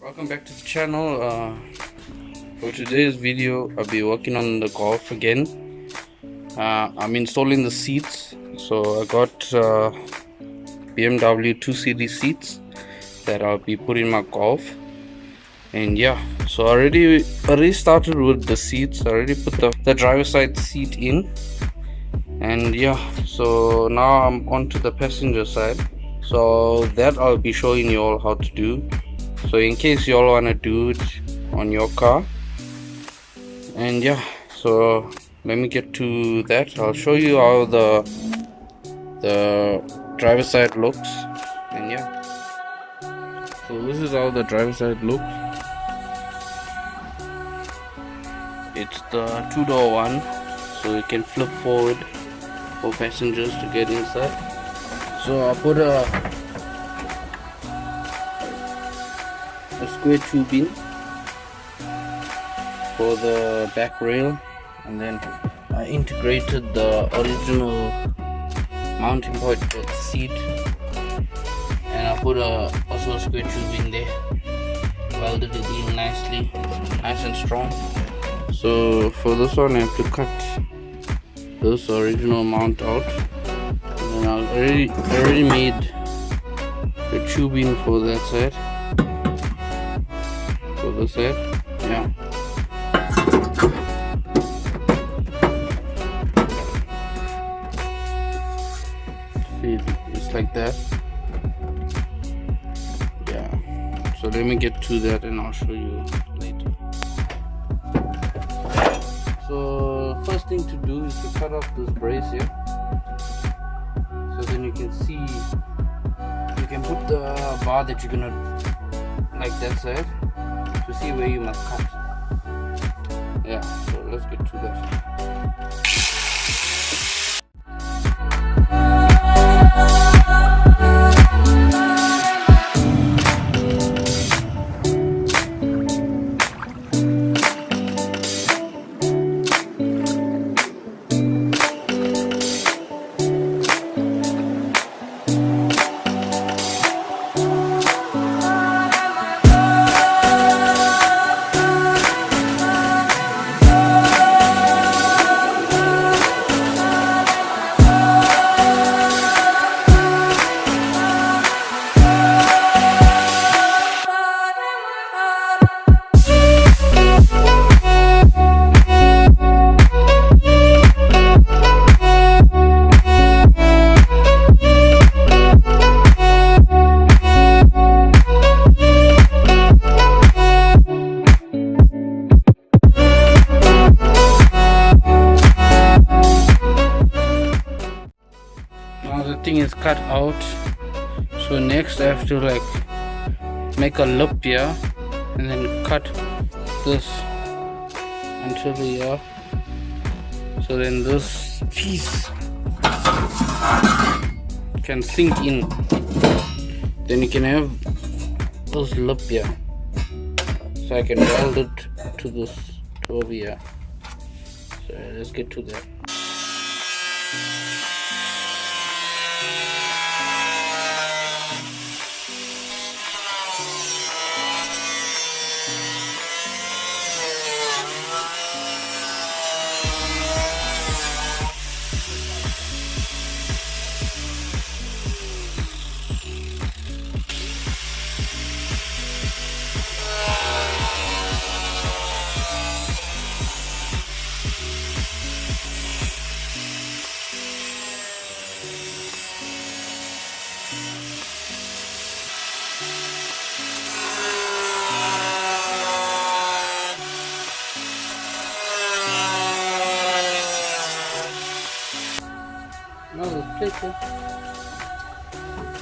Welcome back to the channel. For today's video, I'll be working on the Golf again. I'm installing the seats. So I got BMW 2 Series seats that I'll be putting in my Golf. And yeah, so I already started with the seats. I already put the driver's side seat in. And yeah, so now I'm onto the passenger side. So that I'll be showing you all how to do. So in case you all want to do it on your car. And yeah, so let me get to that. I'll show you how the driver's side looks. And yeah, so this is how the driver's side looks. It's the two-door one, so you can flip forward for passengers to get inside. So I put a square tube in for the back rail, and then I integrated the original mounting point for the seat, and I put also a square tube in there, welded it in nicely, nice and strong. So for this one I have to cut this original mount out, and I already made the tubing for that side. For this side, yeah. See, it's like that. Yeah. So let me get to that and I'll show you later. So first thing to do is to cut off this brace here, so then you can see, you can put the bar that you're gonna, like that side, to see where you must cut. Yeah, so let's get to that. Thing is cut out, so next I have to like make a lip here and then cut this until here, so then this piece can sink in, then you can have this lip here, so I can weld it to this, to over here. So let's get to that.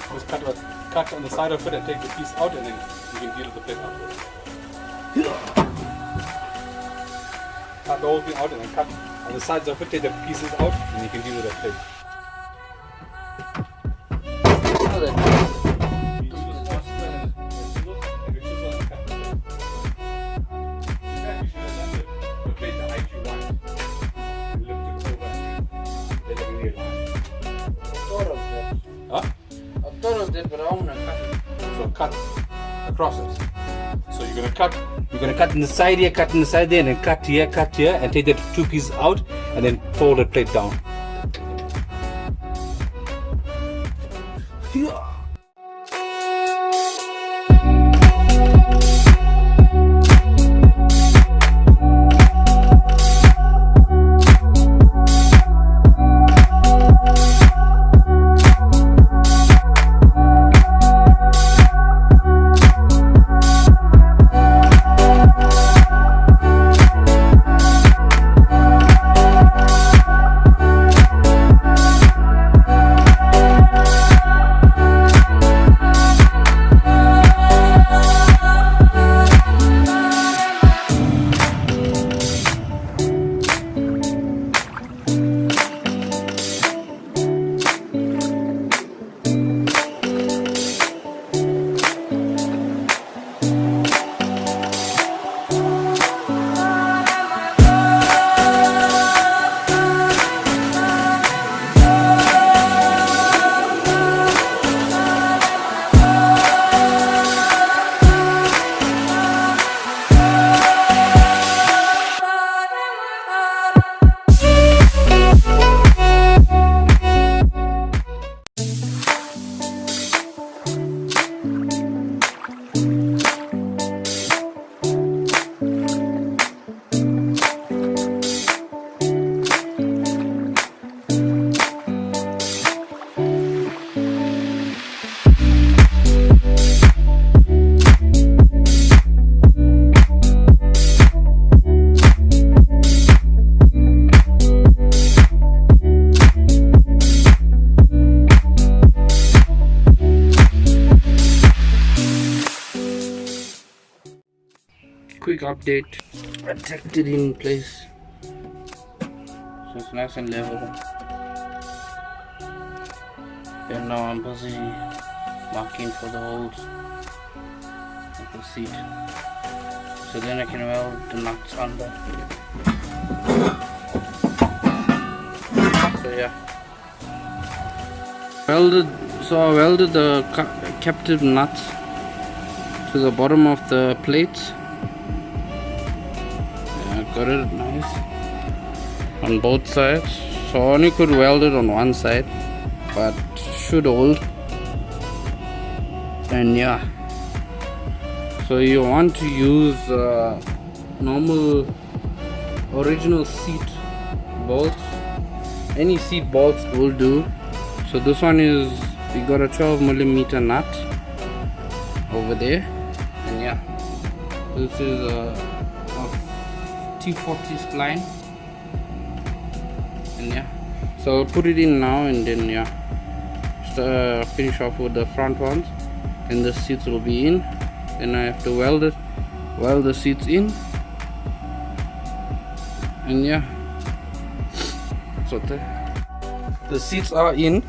Just cut on the side of it and take the piece out, and then you can deal with the plate afterwards. Cut the whole thing out and then cut on the sides of it, take the pieces out, and you can deal with the plate. Huh? I thought of that, but I want to cut it. So cut across it. So you're gonna cut in the side here, cut in the side there, and then cut here, and take the two pieces out, and then fold the plate down. Yeah. Quick update. I tacked it in place, so it's nice and level. And now I'm busy marking for the holes of the seat, so then I can weld the nuts under. So yeah, I welded the captive nuts to the bottom of the plate. Got it nice on both sides, so I only could weld it on one side, but should hold. And yeah, so you want to use normal original seat bolts. Any seat bolts will do. So this one is, we got a 12mm nut over there, and yeah, this is a T40 spline, and yeah, so I'll put it in now, and then yeah, just finish off with the front ones, and the seats will be in. Then I have to weld the seats in, and yeah, so the seats are in,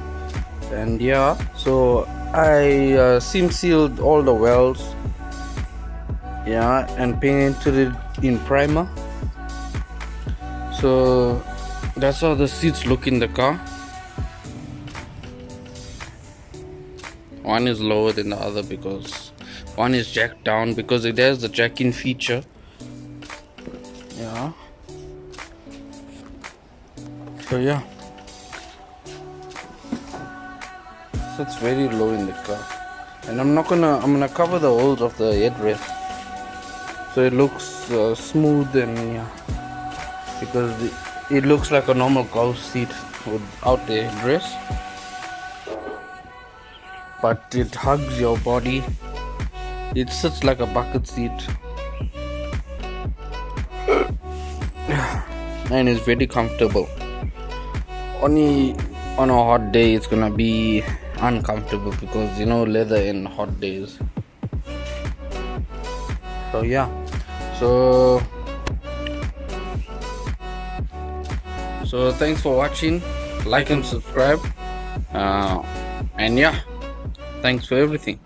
and yeah, so I seam sealed all the welds, yeah, and painted it in primer. So that's how the seats look in the car. One is lower than the other because one is jacked down, because it has the jack-in feature. Yeah. So yeah. So it's very low in the car. And I'm gonna cover the holes of the headrest, so it looks smooth, and yeah, because it looks like a normal Golf seat without the headrest, but it hugs your body. It sits like a bucket seat, and it's very comfortable. Only on a hot day it's gonna be uncomfortable, because you know, leather in hot days. So yeah, so thanks for watching. Like and subscribe, and yeah, thanks for everything.